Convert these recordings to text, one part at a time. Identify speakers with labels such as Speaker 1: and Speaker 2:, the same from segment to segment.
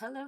Speaker 1: Hello,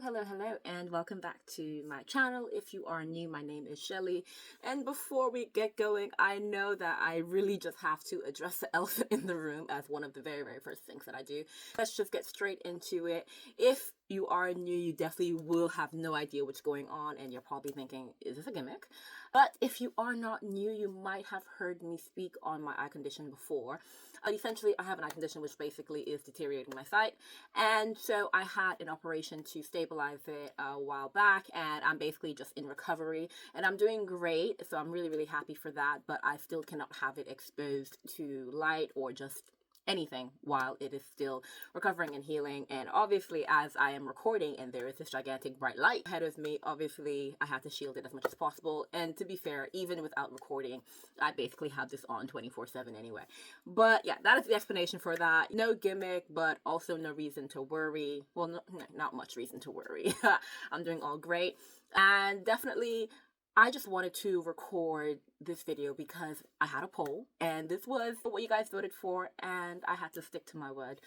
Speaker 1: and welcome back to my channel. If you are new, my name is Shelly. And before we get going, I know that I really just have to address the elephant in the room as one of the very first things that I do. Let's just get straight into it. If you are new, you definitely will have no idea what's going on, and you're probably thinking, is this a gimmick? But if you are not new, you might have heard me speak on my eye condition before. Essentially, I have an eye condition which basically is deteriorating my sight, and so I had an operation to stabilize it a while back, and I'm basically just in recovery, and I'm doing great, so I'm really happy for that, but I still cannot have it exposed to light or just anything while it is still recovering and healing. And obviously, as I am recording and there is this gigantic bright light ahead of me, obviously I have to shield it as much as possible. And to be fair, even without recording, I basically have this on 24/7 anyway. But yeah, that is the explanation for that. No gimmick, but also no reason to worry. Well, not much reason to worry. I'm doing all great, and definitely I just wanted to record this video because I had a poll, and this was what you guys voted for, and I had to stick to my word.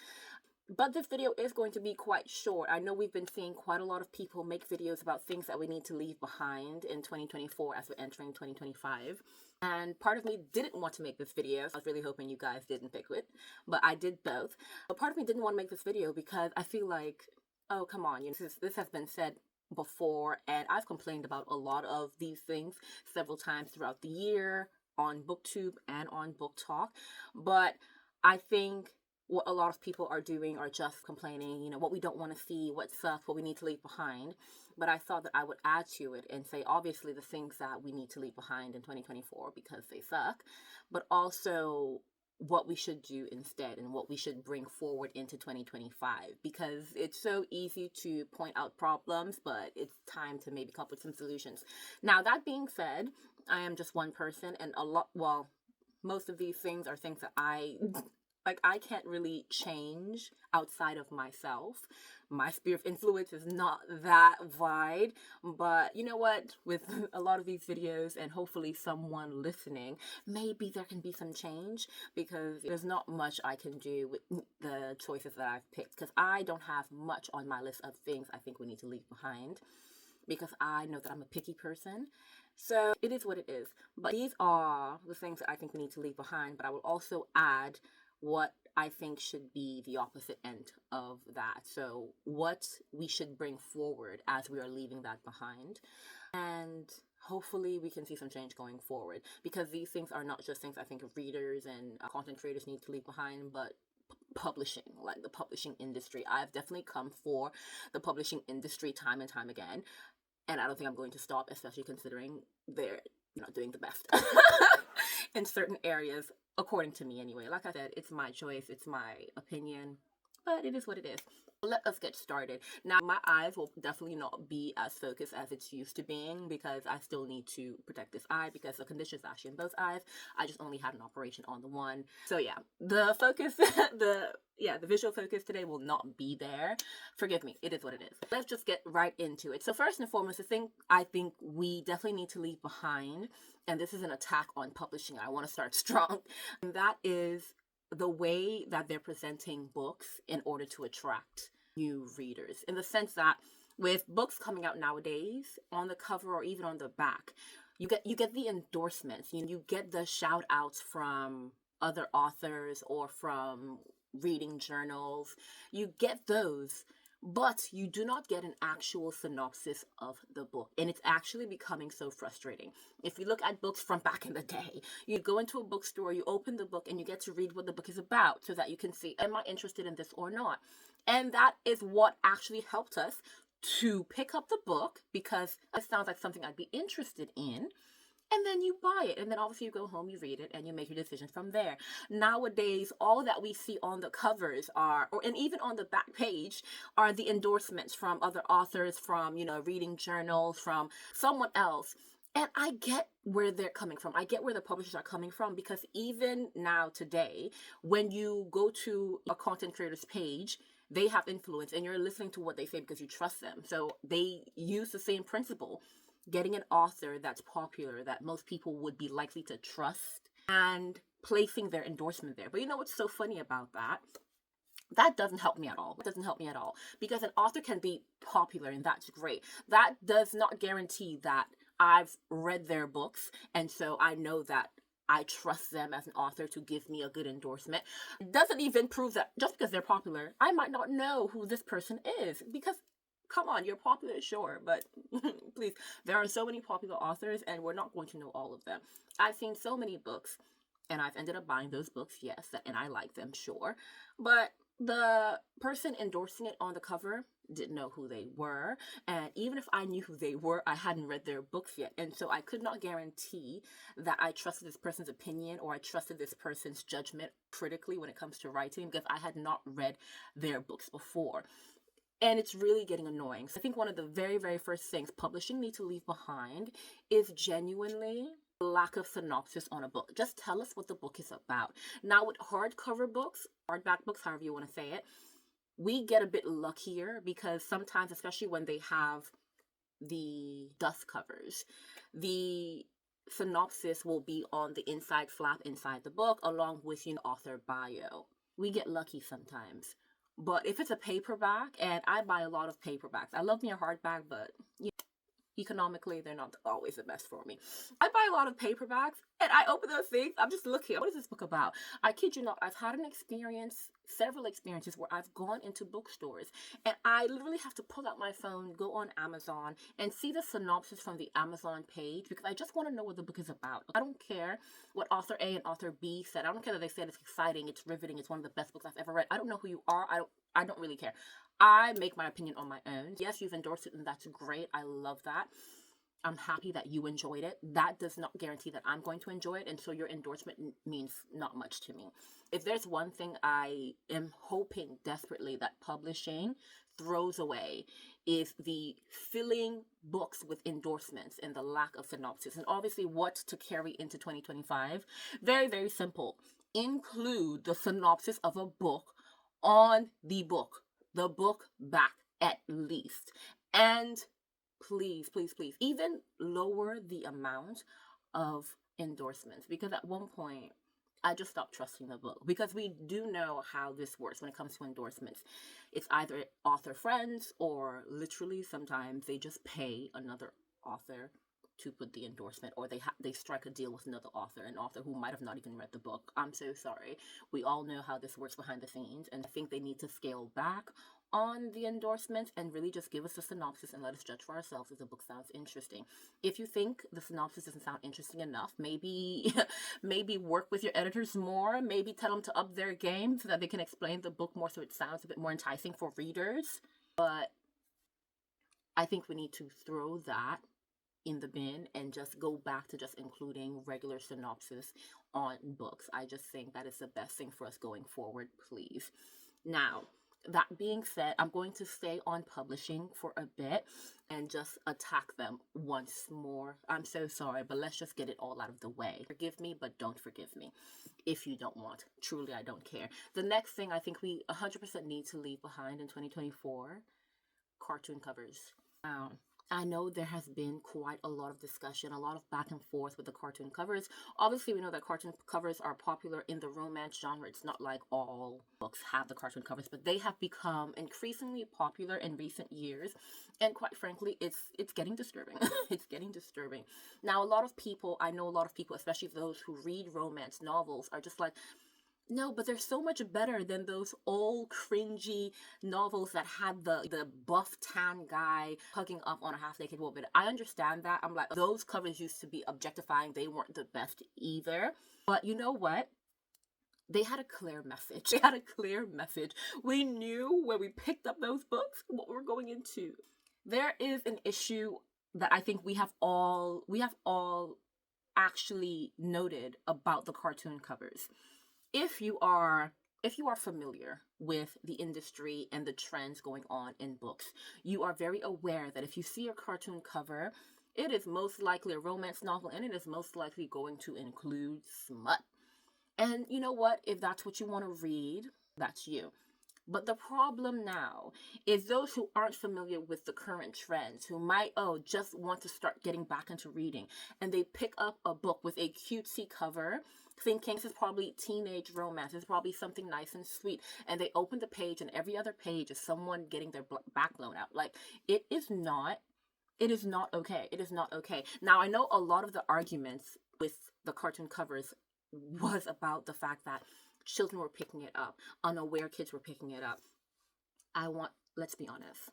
Speaker 1: But this video is going to be quite short. I know we've been seeing quite a lot of people make videos about things that we need to leave behind in 2024 as we're entering 2025. And part of me didn't want to make this video. I was really hoping you guys didn't pick it, but I did both. But part of me didn't want to make this video because I feel like, oh, come on, this has been said before, and I've complained about a lot of these things several times throughout the year on BookTube and on Book Talk. But I think what a lot of people are doing are just complaining, what we don't want to see, what sucks, what we need to leave behind. But I thought that I would add to it and say, obviously, the things that we need to leave behind in 2024 because they suck, but also what we should do instead and what we should bring forward into 2025, because it's so easy to point out problems, but it's time to maybe come up with some solutions. Now, that being said, I am just one person, and most of these things are things that I can't really change outside of myself. My sphere of influence is not that wide, but you know what? With a lot of these videos and hopefully someone listening, maybe there can be some change, because there's not much I can do with the choices that I've picked, because I don't have much on my list of things I think we need to leave behind, because I know that I'm a picky person. So it is what it is. But these are the things that I think we need to leave behind, but I will also add what I think should be the opposite end of that. So what we should bring forward as we are leaving that behind. And hopefully we can see some change going forward, because these things are not just things I think readers and content creators need to leave behind, but publishing, like the publishing industry. I've definitely come for the publishing industry time and time again, and I don't think I'm going to stop, especially considering they're not doing the best in certain areas, according to me anyway. Like I said, it's my choice, it's my opinion, but it is what it is. Let us get started. Now, my eyes will definitely not be as focused as it's used to being, because I still need to protect this eye, because the condition is actually in both eyes. I just only had an operation on the one. So yeah, the focus, the visual focus today will not be there. Forgive me, it is what it is. Let's just get right into it. So first and foremost, the thing I think we definitely need to leave behind, and this is an attack on publishing, I want to start strong, and that is the way that they're presenting books in order to attract new readers. In the sense that with books coming out nowadays, on the cover or even on the back, you get the endorsements, you get the shout outs from other authors or from reading journals. You get those, but you do not get an actual synopsis of the book. And it's actually becoming so frustrating. If you look at books from back in the day, you go into a bookstore, you open the book, and you get to read what the book is about so that you can see, am I interested in this or not? And that is what actually helped us to pick up the book, because it sounds like something I'd be interested in. And then you buy it, and then obviously you go home, you read it, and you make your decision from there. Nowadays, all that we see on the covers and even on the back page, are the endorsements from other authors, from, reading journals, from someone else. And I get where they're coming from. I get where the publishers are coming from, because even now today, when you go to a content creator's page, they have influence, and you're listening to what they say because you trust them. So they use the same principle, getting an author that's popular, that most people would be likely to trust, and placing their endorsement there. But you know what's so funny about that? that doesn't help me at all. It doesn't help me at all, because an author can be popular and that's great. That does not guarantee that I've read their books and so I know that I trust them as an author to give me a good endorsement. It doesn't even prove that just because they're popular, I might not know who this person is, because come on, you're popular, sure, but please, there are so many popular authors and we're not going to know all of them. I've seen so many books and I've ended up buying those books, yes, and I like them, sure, but the person endorsing it on the cover didn't know who they were, and even if I knew who they were, I hadn't read their books yet, and so I could not guarantee that I trusted this person's opinion or I trusted this person's judgment critically when it comes to writing, because I had not read their books before. And it's really getting annoying. So I think one of the very, very first things publishing need to leave behind is genuinely lack of synopsis on a book. Just tell us what the book is about. Now with hardcover books, hardback books, however you want to say it, we get a bit luckier because sometimes, especially when they have the dust covers, the synopsis will be on the inside flap inside the book along with author bio. We get lucky sometimes. But if it's a paperback, and I buy a lot of paperbacks, I love me a hardback, but economically, they're not always the best for me. I buy a lot of paperbacks, and I open those things, I'm just looking, what is this book about? I kid you not, I've had several experiences where I've gone into bookstores, and I literally have to pull out my phone, go on Amazon, and see the synopsis from the Amazon page, because I just want to know what the book is about. I don't care what author A and author B said. I don't care that they said it's exciting, it's riveting, it's one of the best books I've ever read. I don't know who you are. I don't really care. I make my opinion on my own. Yes, you've endorsed it, and that's great. I love that. I'm happy that you enjoyed it. That does not guarantee that I'm going to enjoy it, and so your endorsement means not much to me. If there's one thing I am hoping desperately that publishing throws away, is the filling books with endorsements and the lack of synopsis. And obviously what to carry into 2025. Very, very simple. Include the synopsis of a book on the book back at least. And please, please, please, even lower the amount of endorsements, because at one point I just stopped trusting the book, because we do know how this works when it comes to endorsements. It's either author friends, or literally sometimes they just pay another author to put the endorsement, or they strike a deal with another author, an author who might have not even read the book. I'm so sorry. We all know how this works behind the scenes, and I think they need to scale back on the endorsements and really just give us a synopsis and let us judge for ourselves if the book sounds interesting. If you think the synopsis doesn't sound interesting enough, maybe work with your editors more, maybe tell them to up their game so that they can explain the book more so it sounds a bit more enticing for readers. But I think we need to throw that in the bin and just go back to just including regular synopsis on books. I just think that is the best thing for us going forward, please. Now, that being said, I'm going to stay on publishing for a bit and just attack them once more. I'm so sorry, but let's just get it all out of the way. Forgive me, but don't forgive me if you don't want. Truly, I don't care. The next thing I think we 100% need to leave behind in 2024, cartoon covers. Now, I know there has been quite a lot of discussion, a lot of back and forth with the cartoon covers. Obviously, we know that cartoon covers are popular in the romance genre. It's not like all books have the cartoon covers, but they have become increasingly popular in recent years. And quite frankly, it's getting disturbing. It's getting disturbing. Now, I know a lot of people, especially those who read romance novels, are just like, no, but they're so much better than those old cringy novels that had the buff tan guy hugging up on a half-naked woman. I understand that. I'm like, those covers used to be objectifying. They weren't the best either. But you know what? They had a clear message. They had a clear message. We knew when we picked up those books what we were going into. There is an issue that I think we have all actually noted about the cartoon covers. If you are familiar with the industry and the trends going on in books, you are very aware that if you see a cartoon cover, it is most likely a romance novel and it is most likely going to include smut. And you know what? If that's what you want to read, that's you. But the problem now is those who aren't familiar with the current trends, who might, just want to start getting back into reading, and they pick up a book with a cutesy cover thinking this is probably teenage romance, this is probably something nice and sweet, and they open the page and every other page is someone getting their back blown out. Like, it is not okay. It is not okay. Now, I know a lot of the arguments with the cartoon covers was about the fact that children were picking it up, unaware kids were picking it up. Let's be honest,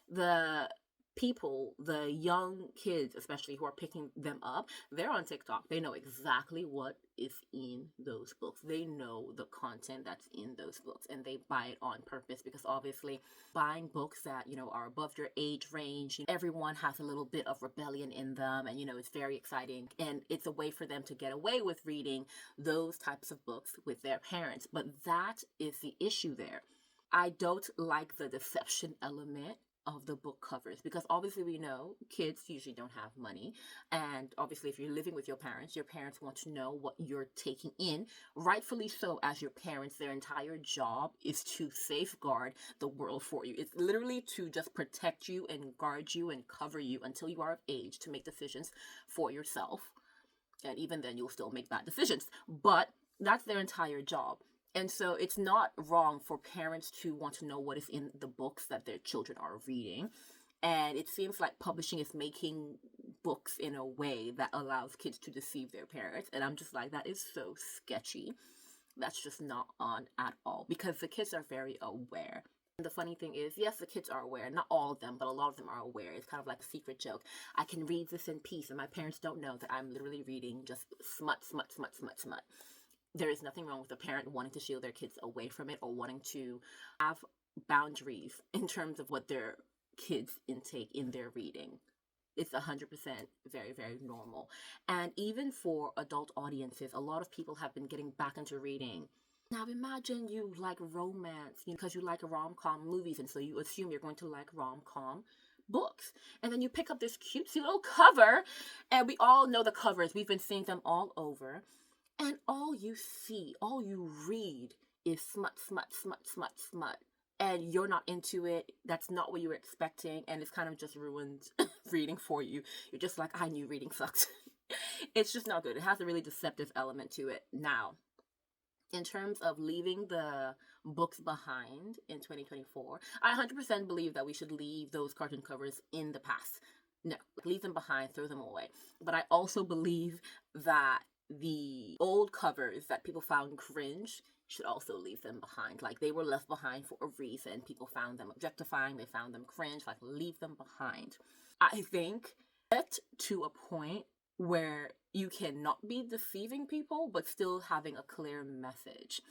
Speaker 1: the people, the young kids especially, who are picking them up, they're on TikTok. They know exactly what is in those books. They know the content that's in those books, and they buy it on purpose, because obviously buying books that, are above your age range, everyone has a little bit of rebellion in them, and it's very exciting, and it's a way for them to get away with reading those types of books with their parents. But that is the issue there. I don't like the deception element of the book covers, because obviously we know kids usually don't have money, and obviously if you're living with your parents want to know what you're taking in, rightfully so. As your parents, their entire job is to safeguard the world for you. It's literally to just protect you and guard you and cover you until you are of age to make decisions for yourself, and even then you'll still make bad decisions, but that's their entire job. And so it's not wrong for parents to want to know what is in the books that their children are reading. And it seems like publishing is making books in a way that allows kids to deceive their parents. And I'm just like, that is so sketchy. That's just not on at all, because the kids are very aware. And the funny thing is, yes, the kids are aware. Not all of them, but a lot of them are aware. It's kind of like a secret joke. I can read this in peace, and my parents don't know that I'm literally reading just smut. There is nothing wrong with a parent wanting to shield their kids away from it, or wanting to have boundaries in terms of what their kids intake in their reading. It's 100% very, very normal. And even for adult audiences, a lot of people have been getting back into reading. Now imagine you like romance, because you like rom-com movies, and so you assume you're going to like rom-com books. And then you pick up this cutesy little cover, and we all know the covers. We've been seeing them all over. And all you read is smut. And you're not into it. That's not what you were expecting. And it's kind of just ruined reading for you. You're just like, I knew reading sucked. It's just not good. It has a really deceptive element to it. Now, in terms of leaving the books behind in 2024, I 100% believe that we should leave those cartoon covers in the past. No, leave them behind, throw them away. But I also believe that the old covers that people found cringe should also leave them behind. Like, they were left behind for a reason. People found them objectifying, they found them cringe. Like, leave them behind. I think get to a point where you cannot be deceiving people but still having a clear message.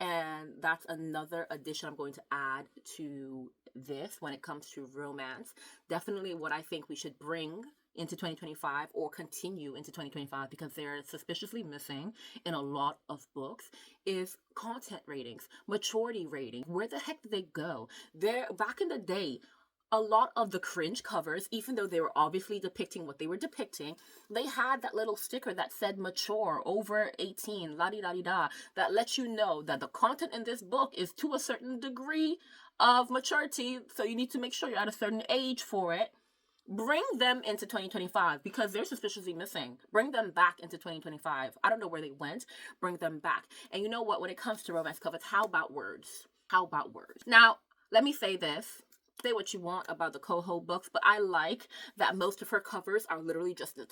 Speaker 1: And that's another addition I'm going to add to this when it comes to romance. Definitely what I think we should bring into 2025, or continue into 2025, because they're suspiciously missing in a lot of books, is content ratings, maturity ratings. Where the heck did they go? Back in the day, a lot of the cringe covers, even though they were obviously depicting what they were depicting, they had that little sticker that said mature, over 18, la-di-da-di-da, that lets you know that the content in this book is to a certain degree of maturity, so you need to make sure you're at a certain age for it. Bring them into 2025, because they're suspiciously missing. Bring them back into 2025. I don't know where they went. Bring them back. And you know what? When it comes to romance covers, how about words? How about words? Now, let me say this. Say what you want about the Coho books, but I like that most of her covers are literally just the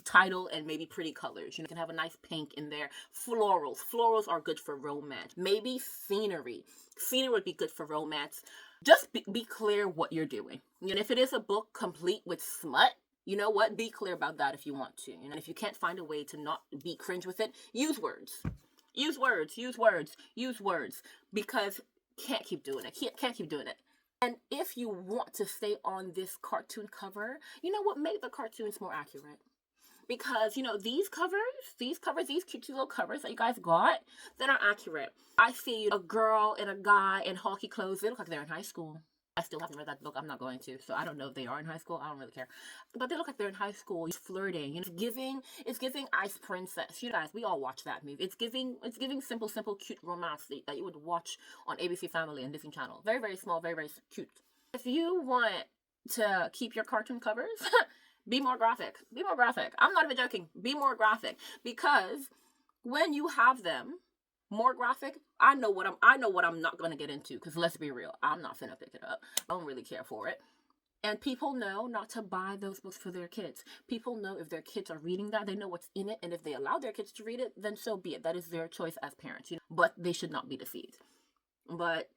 Speaker 1: title and maybe pretty colors. You can have a nice pink in there. Florals are good for romance. Maybe scenery would be good for romance. Just be clear what you're doing. If it is a book complete with smut, you know what? Be clear about that if you want to. If you can't find a way to not be cringe with it, use words. Use words. Because can't keep doing it. Can't keep doing it. And if you want to stay on this cartoon cover, you know what? Make the cartoons more accurate. Because, these cute little covers that you guys got, they're not accurate. I see a girl and a guy in hockey clothes. They look like they're in high school. I still haven't read that book. I'm not going to. So I don't know if they are in high school. I don't really care. But they look like they're in high school. Flirting. It's giving Ice Princess. You guys, we all watch that movie. It's giving simple, cute romance that you would watch on ABC Family and Disney Channel. Very, very small, very, very cute. If you want to keep your cartoon covers, be more graphic. I'm not even joking. Be more graphic. Because When you have them more graphic, I know what I'm not gonna get into, because let's be real, I'm not finna pick it up. I don't really care for it. And people know not to buy those books for their kids. People know if their kids are reading that, they know what's in it, and if they allow their kids to read it, then so be it. That is their choice as parents, you know. But they should not be deceived. But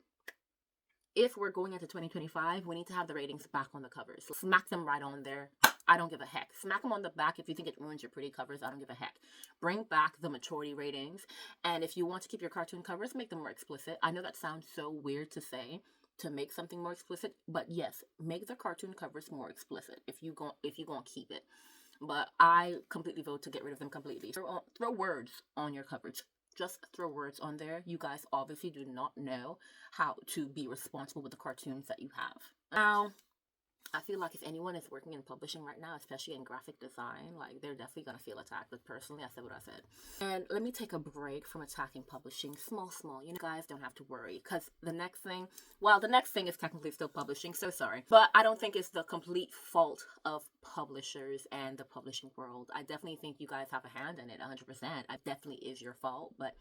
Speaker 1: if we're going into 2025, we need to have the ratings back on the covers. So smack them right on there. I don't give a heck. Smack them on the back if you think it ruins your pretty covers. I don't give a heck. Bring back the maturity ratings. And if you want to keep your cartoon covers, make them more explicit. I know that sounds so weird to say, to make something more explicit, but yes, make the cartoon covers more explicit if you gonna keep it. But I completely vote to get rid of them completely. Throw words on your covers. Just throw words on there. You guys obviously do not know how to be responsible with the cartoons that you have. Now, I feel like if anyone is working in publishing right now, especially in graphic design, like, they're definitely gonna feel attacked. But personally, I said what I said. And let me take a break from attacking publishing. Small. You guys don't have to worry, because the next thing is technically still publishing, so sorry. But I don't think it's the complete fault of publishers and the publishing world. I definitely think you guys have a hand in it, 100%. It definitely is your fault, but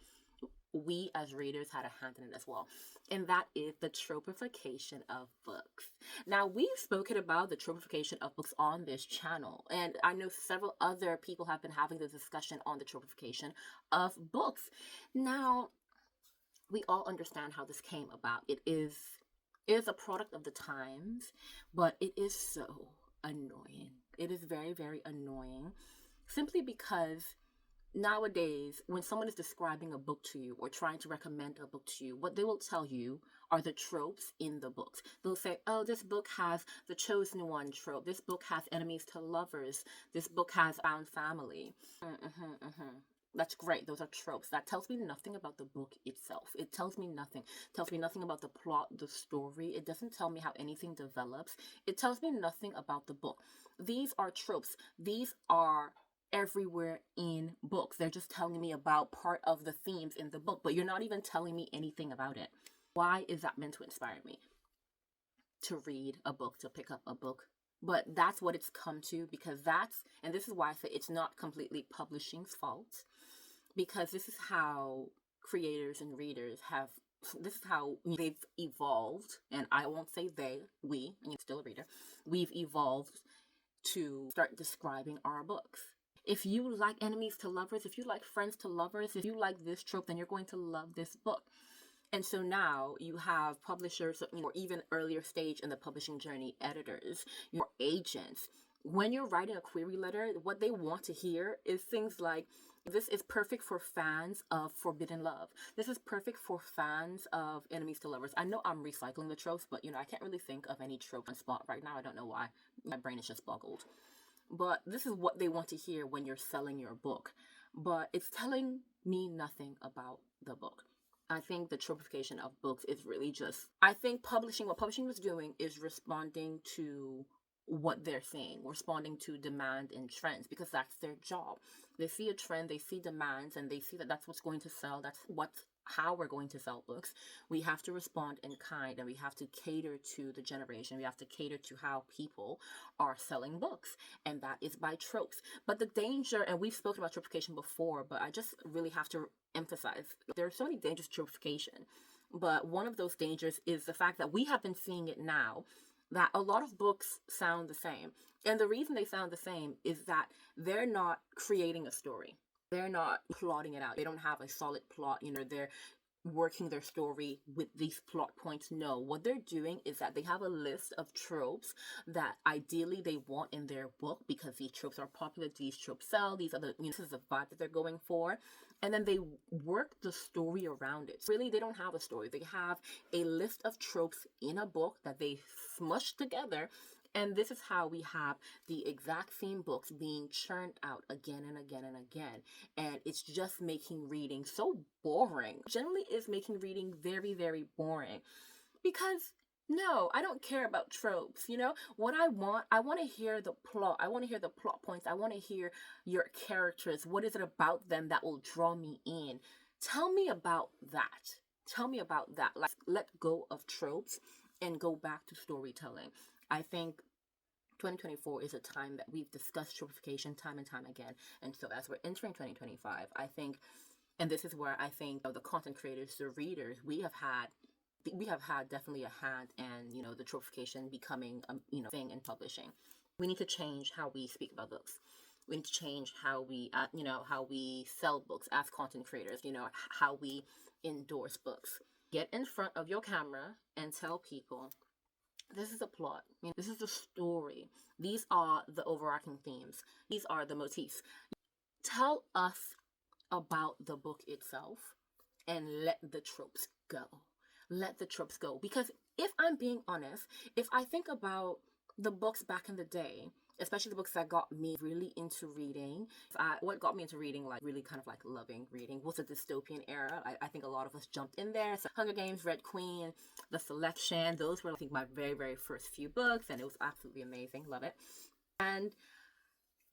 Speaker 1: we as readers had a hand in it as well. And that is the tropification of books. Now, we've spoken about the tropification of books on this channel, and I know several other people have been having the discussion on the tropification of books. Now, we all understand how this came about. It is a product of the times, but it is so annoying. It is very, very annoying, simply because nowadays, when someone is describing a book to you or trying to recommend a book to you, what they will tell you are the tropes in the books. They'll say, oh, this book has the chosen one trope. This book has enemies to lovers. This book has found family. That's great. Those are tropes. That tells me nothing about the book itself. It tells me nothing. It tells me nothing about the plot, the story. It doesn't tell me how anything develops. It tells me nothing about the book. These are tropes. These are everywhere in books. They're just telling me about part of the themes in the book, but you're not even telling me anything about it. Why is that meant to inspire me to read a book, to pick up a book? But that's what it's come to, because and this is why I say it's not completely publishing's fault, because this is how creators and readers this is how they've evolved. And I won't say we, and you're still a reader, we've evolved to start describing our books. If you like enemies to lovers, if you like friends to lovers, if you like this trope, then you're going to love this book. And so now you have publishers, or even earlier stage in the publishing journey, editors, your agents. When you're writing a query letter, what they want to hear is things like, this is perfect for fans of forbidden love. This is perfect for fans of enemies to lovers. I know I'm recycling the tropes, but I can't really think of any trope on spot right now. I don't know why. My brain is just boggled. But this is what they want to hear when you're selling your book. But it's telling me nothing about the book. I think the tropification of books is really just, I think what publishing was doing is responding to what they're seeing, responding to demand and trends, because that's their job. They see a trend, they see demands, and they see that that's what's going to sell. That's how we're going to sell books. We have to respond in kind, and we have to cater to the generation. We have to cater to how people are selling books, and that is by tropes. But the danger, and we've spoken about tropification before, but I just really have to emphasize, there are so many dangers to tropification. But one of those dangers is the fact that we have been seeing it now, that a lot of books sound the same. And the reason they sound the same is that they're not creating a story. They're not plotting it out. They don't have a solid plot. They're working their story with these plot points. No, what they're doing is that they have a list of tropes that ideally they want in their book, because these tropes are popular, these tropes sell, these are this is the vibe that they're going for. And then they work the story around it. Really, they don't have a story. They have a list of tropes in a book that they smush together. And this is how we have the exact same books being churned out again and again and again. And it's just making reading so boring. Generally, is making reading very, very boring. Because no, I don't care about tropes. What I want to hear the plot. I want to hear the plot points. I want to hear your characters. What is it about them that will draw me in? Tell me about that. Tell me about that. Like, let go of tropes and go back to storytelling. I think 2024 is a time that we've discussed tropification time and time again. And so as we're entering 2025, I think And this is where I think the content creators, the readers, we have had definitely a hand in, the tropification becoming a thing in publishing. We need to change how we speak about books. We need to change how we how we sell books as content creators, how we endorse books. Get in front of your camera and tell people, this is a plot, this is the story, these are the overarching themes, these are the motifs. Tell us about the book itself and let the tropes go. Let the tropes go. Because if I'm being honest, if I think about the books back in the day, especially the books that got me really into reading, what got me into reading, like really kind of like loving reading, was the dystopian era. I think a lot of us jumped in there. So Hunger Games, Red Queen, The Selection, those were, I think, my very, very first few books, and it was absolutely amazing. Love it. And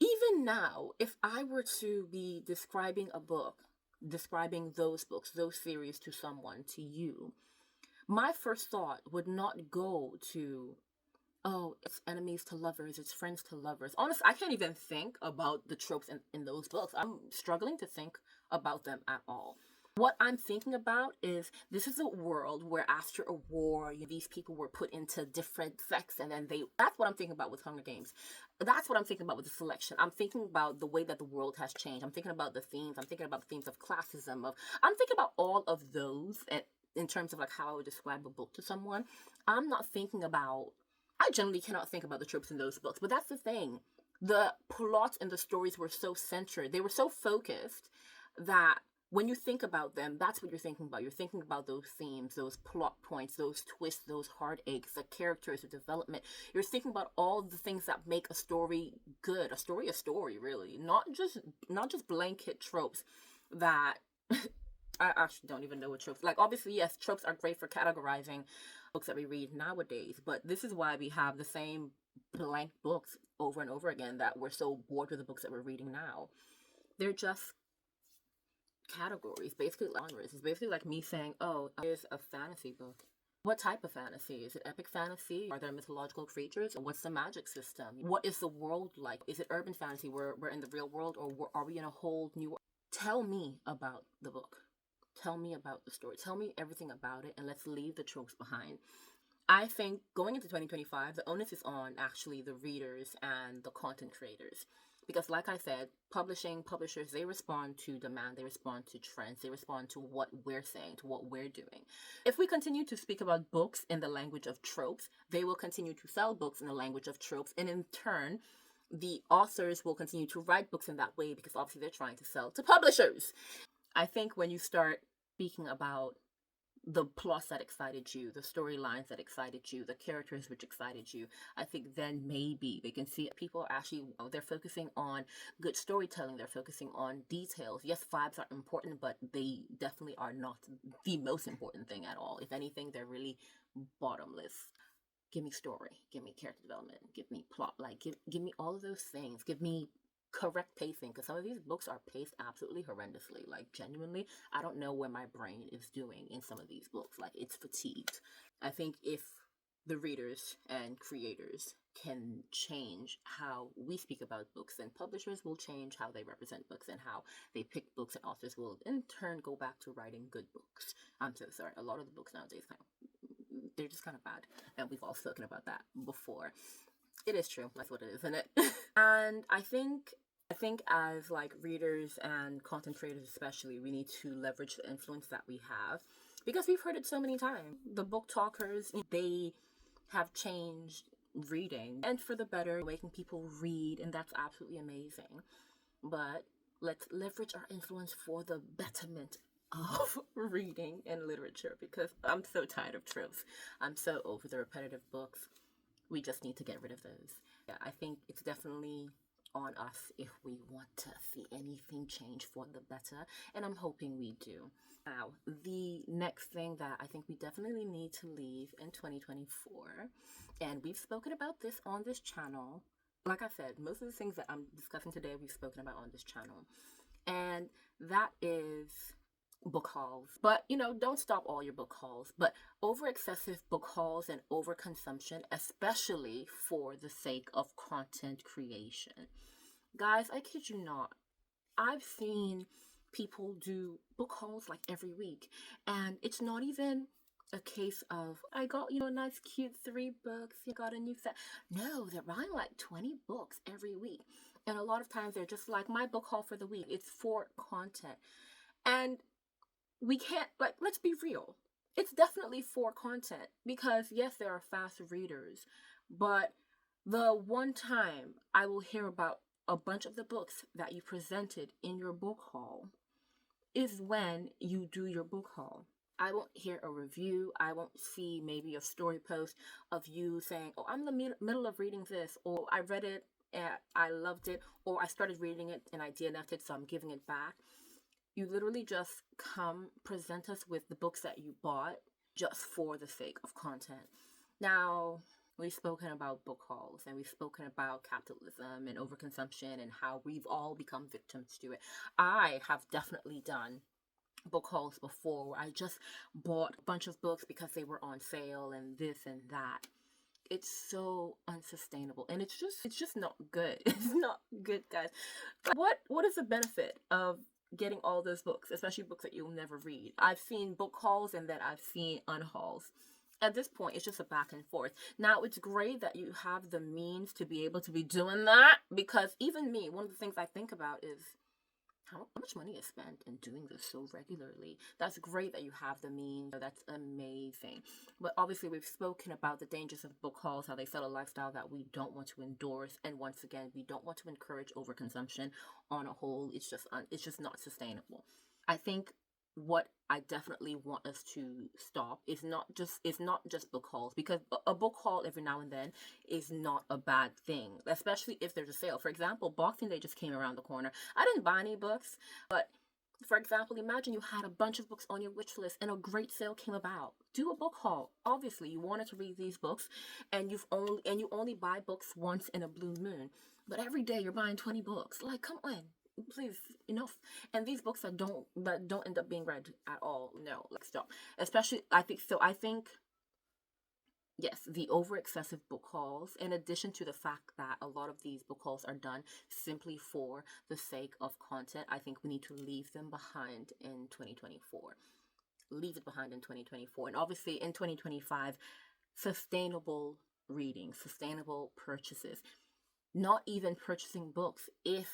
Speaker 1: even now, if I were to be describing a book, describing those books, those series to someone, to you, my first thought would not go to, oh, it's enemies to lovers, it's friends to lovers. Honestly, I can't even think about the tropes in those books. I'm struggling to think about them at all. What I'm thinking about is, this is a world where after a war, these people were put into different sects, and then that's what I'm thinking about with Hunger Games. That's what I'm thinking about with The Selection. I'm thinking about the way that the world has changed. I'm thinking about the themes. I'm thinking about the themes of classism. I'm thinking about all of those, and in terms of like how I would describe a book to someone. I'm not thinking about, I generally cannot think about the tropes in those books, but that's the thing. The plots and the stories were so centered. They were so focused that when you think about them, that's what you're thinking about. You're thinking about those themes, those plot points, those twists, those heartaches, the characters, the development. You're thinking about all the things that make a story good. A story, really. Not just blanket tropes that I actually don't even know what tropes. Like, obviously, yes, tropes are great for categorizing books that we read nowadays, but this is why we have the same blank books over and over again, that we're so bored with the books that we're reading now. They're just categories, basically genres. It's basically like me saying, oh, here's a fantasy book. What type of fantasy? Is it epic fantasy? Are there mythological creatures? What's the magic system? What is the world like? Is it urban fantasy where we're in the real world, or are we in a whole new world? Tell me about the book. Tell me about the story. Tell me everything about it, and let's leave the tropes behind. I think going into 2025, the onus is on actually the readers and the content creators. Because like I said, publishers, they respond to demand, they respond to trends, they respond to what we're saying, to what we're doing. If we continue to speak about books in the language of tropes, they will continue to sell books in the language of tropes, and in turn, the authors will continue to write books in that way, because obviously they're trying to sell to publishers. I think when you start speaking about the plots that excited you, the storylines that excited you, the characters which excited you, I think then maybe they can see people are actually, they're focusing on good storytelling, they're focusing on details. Yes, vibes are important, but they definitely are not the most important thing at all. If anything, they're really bottomless. Give me story, give me character development, give me plot, like give me all of those things. Give me correct pacing, because some of these books are paced absolutely horrendously. Like, genuinely, I don't know where my brain is doing in some of these books. Like, it's fatigued. I think if the readers and creators can change how we speak about books, then publishers will change how they represent books and how they pick books, and authors will in turn go back to writing good books. I'm so sorry, a lot of the books nowadays they're just kind of bad, and we've all spoken about that before. It is true. That's what it is, isn't it? And I think as like readers and content creators especially, we need to leverage the influence that we have, because we've heard it so many times. The book talkers, they have changed reading, and for the better, making people read, and that's absolutely amazing. But let's leverage our influence for the betterment of reading and literature, because I'm so tired of tropes. I'm so over the repetitive books. We just need to get rid of those. Yeah, I think it's definitely on us if we want to see anything change for the better, and I'm hoping we do. Now, the next thing that I think we definitely need to leave in 2024, and we've spoken about this on this channel. Like I said, most of the things that I'm discussing today, we've spoken about on this channel, and that is book hauls. But don't stop all your book hauls, but over excessive book hauls and over consumption, especially for the sake of content creation. Guys, I kid you not, I've seen people do book hauls like every week, and it's not even a case of I got, a nice cute 3 books, you got a new set. No, they're buying like 20 books every week. And a lot of times they're just like, my book haul for the week, it's for content. And we can't, like, let's be real. It's definitely for content because yes, there are fast readers, but the one time I will hear about a bunch of the books that you presented in your book haul is when you do your book haul. I won't hear a review. I won't see maybe a story post of you saying, oh, I'm in the middle of reading this, or I read it and I loved it, or I started reading it and I DNF'd it, so I'm giving it back. You literally just present us with the books that you bought just for the sake of content. Now, we've spoken about book hauls and we've spoken about capitalism and overconsumption and how we've all become victims to it. I have definitely done book hauls before where I just bought a bunch of books because they were on sale and this and that. It's so unsustainable and it's just not good. It's not good, guys. What is the benefit of getting all those books, especially books that you'll never read? I've seen book hauls and then I've seen unhauls. At this point, it's just a back and forth. Now, it's great that you have the means to be able to be doing that because even me, one of the things I think about is how much money is spent in doing this so regularly. That's great that you have the means. That's amazing. But obviously, we've spoken about the dangers of book hauls, how they set a lifestyle that we don't want to endorse. And once again, we don't want to encourage overconsumption on a whole. It's just not sustainable. I think what I definitely want us to stop is not just book hauls, because a book haul every now and then is not a bad thing, especially if there's a sale. For example, Boxing Day just came around the corner. I didn't buy any books, but for example, imagine you had a bunch of books on your wish list and a great sale came about. Do a book haul. Obviously, you wanted to read these books and you only buy books once in a blue moon. But every day you're buying 20 books. Like, come on. Please, enough. And these books that don't end up being read at all. No, like, stop. Especially, I think yes, the over excessive book hauls, in addition to the fact that a lot of these book hauls are done simply for the sake of content, I think we need to leave them behind in 2024. Leave it behind in 2024. And obviously in 2025, sustainable reading, sustainable purchases, not even purchasing books if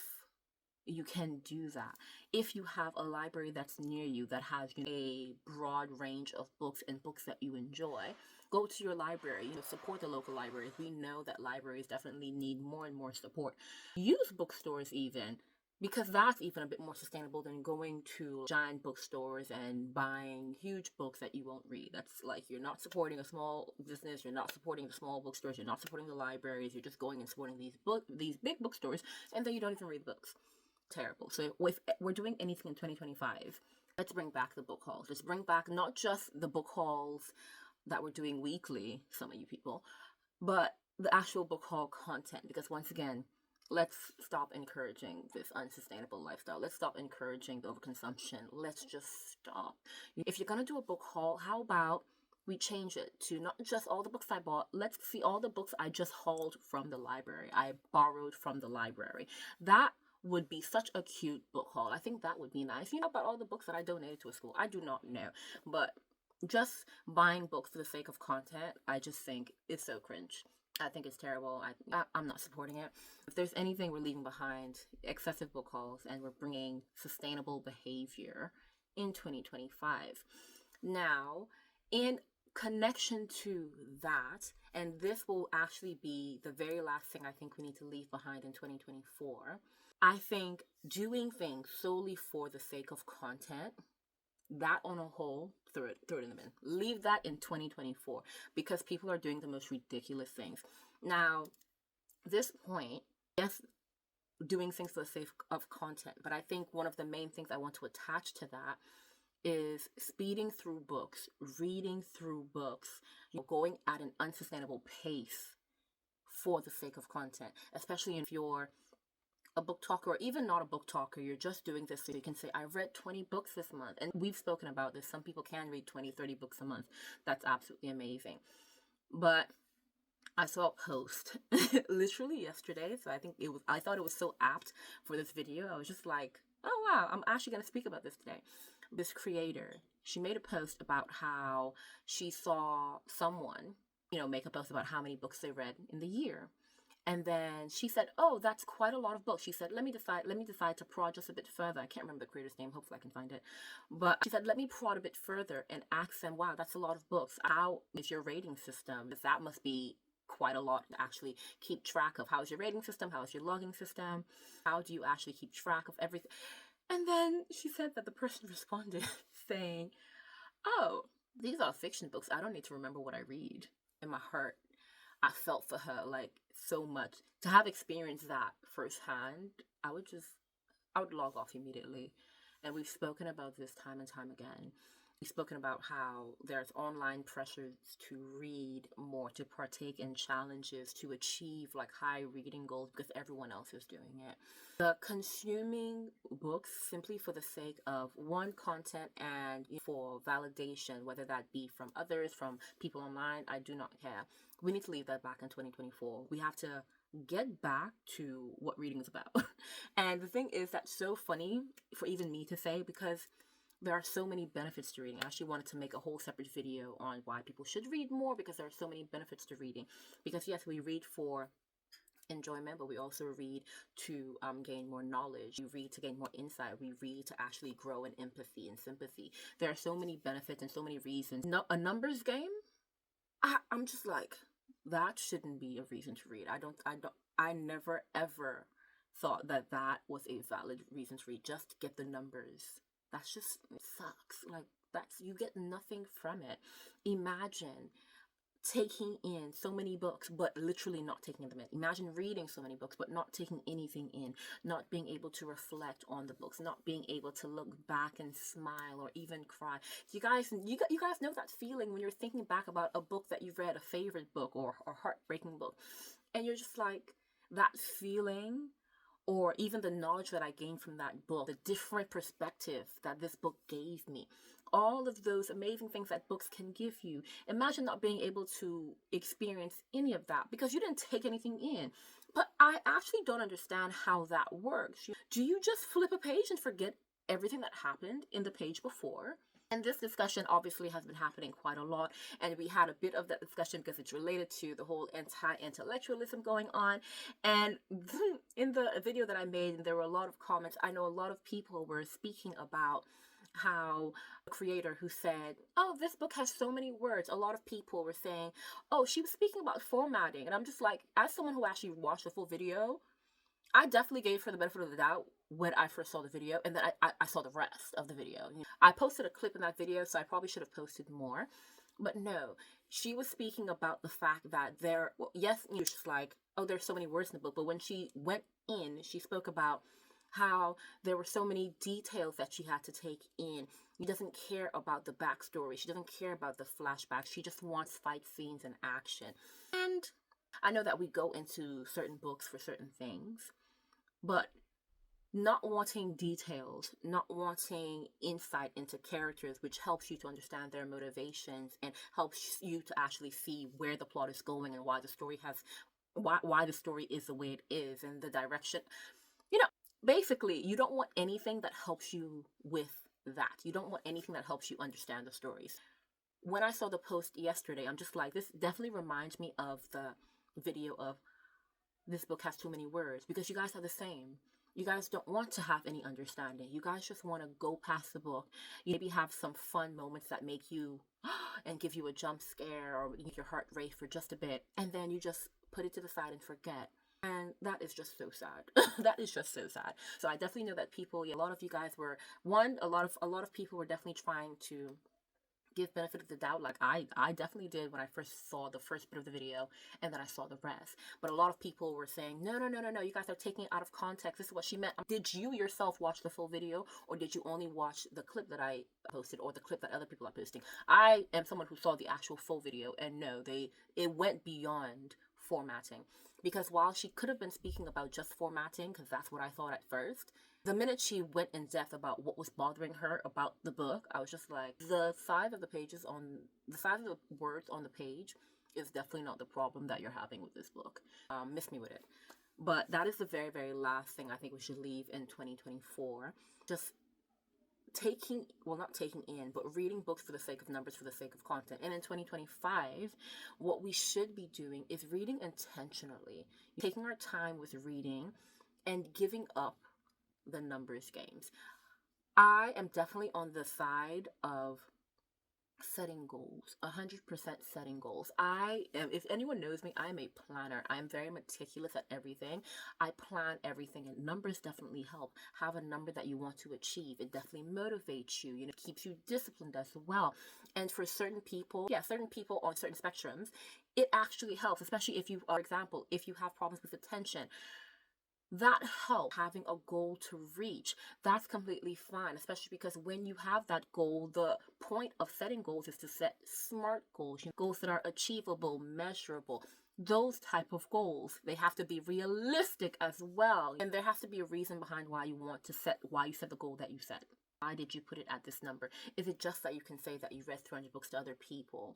Speaker 1: you can do that. If you have a library that's near you that has a broad range of books and books that you enjoy, go to your library. Support the local libraries. We know that libraries definitely need more and more support. Use bookstores even, because that's even a bit more sustainable than going to giant bookstores and buying huge books that you won't read. That's like, you're not supporting a small business, you're not supporting the small bookstores, you're not supporting the libraries, you're just going and supporting these big bookstores, and then you don't even read the books. Terrible. So if we're doing anything in 2025, let's bring back the book hauls. Let's bring back not just the book hauls that we're doing weekly, some of you people, but the actual book haul content. Because once again, let's stop encouraging this unsustainable lifestyle. Let's stop encouraging the overconsumption. Let's just stop. If you're going to do a book haul, how about we change it to not just all the books I bought. Let's see all the books I just hauled from the library. I borrowed from the library. That would be such a cute book haul. I think that would be nice. You know about all the books that I donated to a school? I do not know. But just buying books for the sake of content, I just think it's so cringe. I think it's terrible. I'm not supporting it. If there's anything we're leaving behind, excessive book hauls, and we're bringing sustainable behavior in 2025. Now, in connection to that, and this will actually be the very last thing I think we need to leave behind in 2024, I think doing things solely for the sake of content, that on a whole, throw it in the bin. Leave that in 2024 because people are doing the most ridiculous things. Now, this point, yes, doing things for the sake of content, but I think one of the main things I want to attach to that is speeding through books, reading through books, going at an unsustainable pace for the sake of content, especially if you're a book talker or even not a book talker. You're just doing this so you can say, I read 20 books this month. And we've spoken about this. Some people can read 20, 30 books a month. That's absolutely amazing. But I saw a post literally yesterday. So I thought it was so apt for this video. I was just like, oh wow, I'm actually going to speak about this today. This creator, she made a post about how she saw someone, make a post about how many books they read in the year. And then she said, oh, that's quite a lot of books. She said, let me decide to prod just a bit further. I can't remember the creator's name. Hopefully I can find it. But she said, let me prod a bit further and ask them, wow, that's a lot of books. How is your rating system? Because that must be quite a lot to actually keep track of. How is your rating system? How is your logging system? How do you actually keep track of everything? And then she said that the person responded saying, oh, these are fiction books. I don't need to remember what I read. In my heart, I felt for her like so much. To have experienced that firsthand, I would log off immediately. And we've spoken about this time and time again. We've spoken about how there's online pressures to read more, to partake in challenges, to achieve like high reading goals because everyone else is doing it. The consuming books simply for the sake of one, content, and for validation, whether that be from others, from people online, I do not care. We need to leave that back in 2024. We have to get back to what reading is about. And the thing is, that's so funny for even me to say because there are so many benefits to reading. I actually wanted to make a whole separate video on why people should read more because there are so many benefits to reading. Because yes, we read for enjoyment, but we also read to gain more knowledge. We read to gain more insight. We read to actually grow in empathy and sympathy. There are so many benefits and so many reasons. No, a numbers game, I'm just like, that shouldn't be a reason to read. I never ever thought that that was a valid reason to read. Just to get the numbers. That's just, it sucks. Like, you get nothing from it. Imagine taking in so many books, but literally not taking them in. Imagine reading so many books, but not taking anything in, not being able to reflect on the books, not being able to look back and smile or even cry. You guys know that feeling when you're thinking back about a book that you've read, a favorite book or heartbreaking book, and you're just like, that feeling, or even the knowledge that I gained from that book, the different perspective that this book gave me, all of those amazing things that books can give you. Imagine not being able to experience any of that because you didn't take anything in. But I actually don't understand how that works. Do you just flip a page and forget everything that happened in the page before? And this discussion obviously has been happening quite a lot, and we had a bit of that discussion because it's related to the whole anti-intellectualism going on. And in the video that I made, there were a lot of comments. I know a lot of people were speaking about how the creator who said, oh, this book has so many words. A lot of people were saying, oh, she was speaking about formatting. And I'm just like, as someone who actually watched the full video, I definitely gave her the benefit of the doubt when I first saw the video, and then I saw the rest of the video. I posted a clip in that video, so I probably should have posted more. But no, she was speaking about the fact that yes, you're just like, oh, there's so many words in the book. But when she went in, she spoke about how there were so many details that she had to take in. She doesn't care about the backstory. She doesn't care about the flashbacks. She just wants fight scenes and action. And I know that we go into certain books for certain things, but not wanting details, not wanting insight into characters, which helps you to understand their motivations and helps you to actually see where the plot is going and why the story why the story is the way it is and the direction. Basically, you don't want anything that helps you with that. You don't want anything that helps you understand the stories. When I saw the post yesterday, I'm just like, this definitely reminds me of the video of this book has too many words, because you guys are the same. You guys don't want to have any understanding. You guys just want to go past the book. You maybe have some fun moments that make you and give you a jump scare or make your heart race for just a bit, and then you just put it to the side and forget. And that is just so sad. That is just so sad. So I definitely know that people, a lot of you guys were, a lot of people were definitely trying to give benefit of the doubt, like I definitely did when I first saw the first bit of the video, and then I saw the rest. But a lot of people were saying, no, you guys are taking it out of context. This is what she meant. Did you yourself watch the full video, or did you only watch the clip that I posted or the clip that other people are posting? I am someone who saw the actual full video, and no, it went beyond formatting. Because while she could have been speaking about just formatting, because that's what I thought at first, the minute she went in depth about what was bothering her about the book, I was just like, the size of the words on the page is definitely not the problem that you're having with this book. Miss me with it. But that is the very, very last thing I think we should leave in 2024. Just not taking in, but reading books for the sake of numbers, for the sake of content. And in 2025, what we should be doing is reading intentionally, taking our time with reading and giving up the numbers games. I am definitely on the side of setting goals, 100% setting goals. If anyone knows me, I'm a planner. I'm very meticulous at everything. I plan everything, and numbers definitely help. Have a number that you want to achieve. It definitely motivates you, keeps you disciplined as well. And for certain people on certain spectrums, it actually helps, especially if you, for example, if you have problems with attention. That helps, having a goal to reach. That's completely fine, especially because when you have that goal, the point of setting goals is to set smart goals, goals that are achievable, measurable. Those type of goals, they have to be realistic as well. And there has to be a reason behind why you set the goal that you set. Why did you put it at this number? Is it just that you can say that you read 300 books to other people?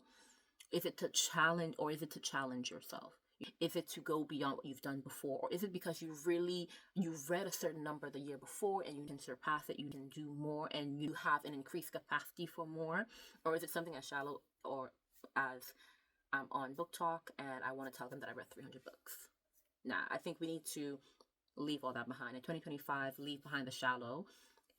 Speaker 1: Is it to challenge, or is it to challenge yourself? Is it to go beyond what you've done before? Or is it because you've read a certain number the year before and you can surpass it, you can do more, and you have an increased capacity for more? Or is it something as shallow, or as I'm on Book Talk and I want to tell them that I read 300 books? Nah, I think we need to leave all that behind. In 2025, leave behind the shallow,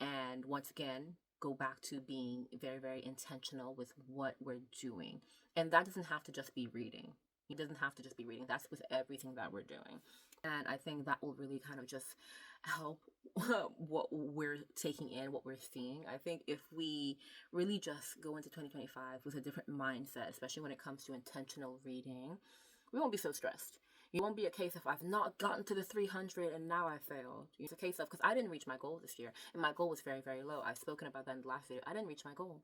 Speaker 1: and once again, go back to being very, very intentional with what we're doing. And that doesn't have to just be reading. It doesn't have to just be reading. That's with everything that we're doing. And I think that will really kind of just help what we're taking in, what we're seeing. I think if we really just go into 2025 with a different mindset, especially when it comes to intentional reading, we won't be so stressed. It won't be a case of I've not gotten to the 300 and now I failed. It's a case of, because I didn't reach my goal this year, and my goal was very, very low. I've spoken about that in the last video. I didn't reach my goal.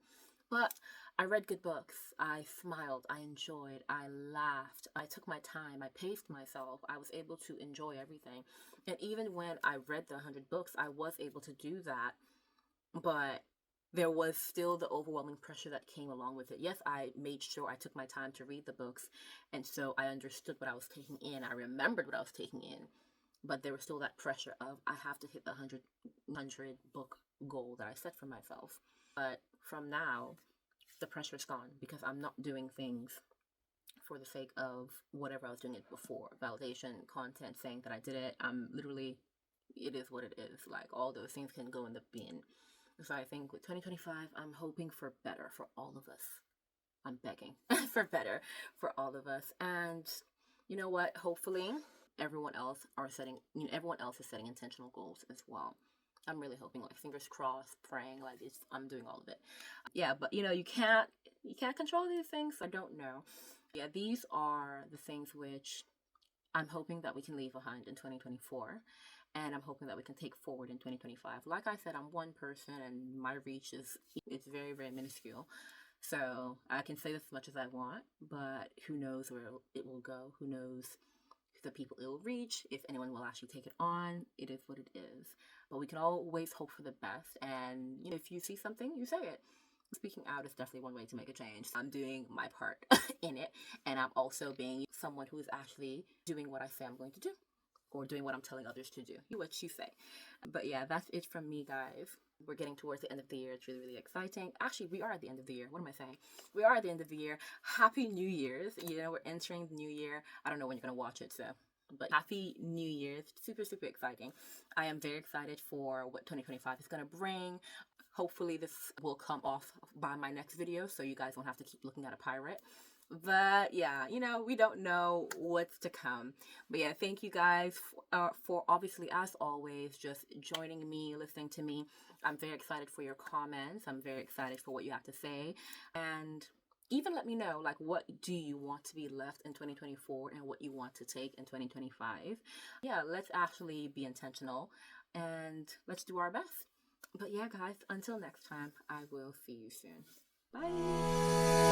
Speaker 1: But I read good books, I smiled, I enjoyed, I laughed, I took my time, I paced myself, I was able to enjoy everything. And even when I read the 100 books, I was able to do that, but there was still the overwhelming pressure that came along with it. Yes, I made sure I took my time to read the books, and so I understood what I was taking in, I remembered what I was taking in, but there was still that pressure of I have to hit the 100 book goal that I set for myself. But from now, the pressure is gone, because I'm not doing things for the sake of whatever I was doing it before. Validation, content, saying that I did it. I'm literally, it is what it is. Like, all those things can go in the bin. So I think with 2025, I'm hoping for better for all of us. I'm begging for better for all of us. And you know what? Hopefully, everyone else is setting intentional goals as well. I'm really hoping, like, fingers crossed, praying, like, I'm doing all of it. Yeah, but you can't control these things. I don't know. Yeah, these are the things which I'm hoping that we can leave behind in 2024, and I'm hoping that we can take forward in 2025. Like I said, I'm one person, and my reach it's very, very minuscule. So I can say this as much as I want, but who knows where it will go? Who knows the people it will reach, if anyone will actually take it on. It is what it is. But we can always hope for the best, and if you see something, you say it. Speaking out is definitely one way to make a change. I'm doing my part in it, and I'm also being someone who is actually doing what I say I'm going to do, or doing what I'm telling others to do. What you say. But yeah, that's it from me, guys. We're getting towards the end of the year. It's really, really exciting. Actually, we are at the end of the year. What am I saying? We are at the end of the year. Happy New Year's. We're entering the new year. I don't know when you're going to watch it, so. But happy New Year. Super, super exciting. I am very excited for what 2025 is going to bring. Hopefully this will come off by my next video, so you guys won't have to keep looking at a pirate. But yeah, we don't know what's to come. But yeah, thank you guys for obviously, as always, just joining me, listening to me. I'm very excited for your comments. I'm very excited for what you have to say. And even let me know, like, what do you want to be left in 2024 and what you want to take in 2025. Yeah, let's actually be intentional and let's do our best. But yeah, guys, until next time, I will see you soon. Bye.